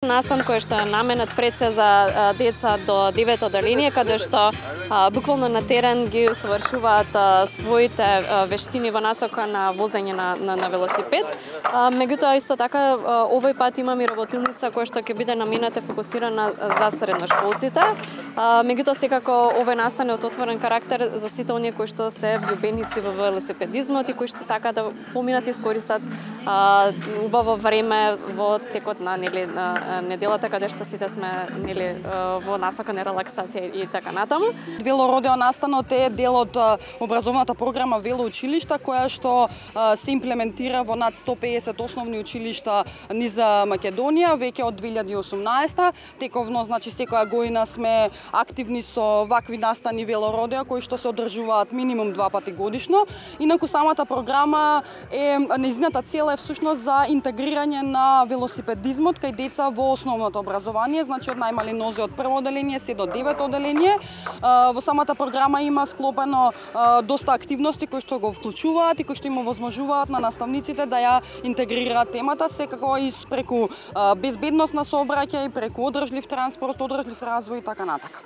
Настан кој што е наменет пред се за деца до 9 одделение, каде што буквално на терен ги совршуваат своите вештини во насока на возење на велосипед. Меѓутоа исто така овој пат имаме работилница која што ќе биде намената фокусирана за средношколците. Меѓутоа секако овој настан е од отворен карактер за сите оние кои што се влюбеници во велосипедизмот и кои што сакаат да поминат и искористат убаво време во текот на неделата каде што сите сме во насока на релаксација и така натаму. Велородео настанот е дел од образовната програма Велоучилишта која што се имплементира во над 150 основни училишта низ Македонија веќе од 2018. Тековно, значи секоја година сме активни со вакви настани Велородео кои што се одржуваат минимум 2 пати годишно. Инаку самата програма е нејзината цел е всушност за интегрирање на велосипедизмот кај деца во основното образование, значи од најмали нозе од прво одделение се до 9 одделение. Во самата програма има склопено доста активности кои што го вклучуваат и кои што им овозможуваат на наставниците да ја интегрираат темата, секако и преку безбедност на сообраќај, преку одржлив транспорт, одржлив развој и така натака.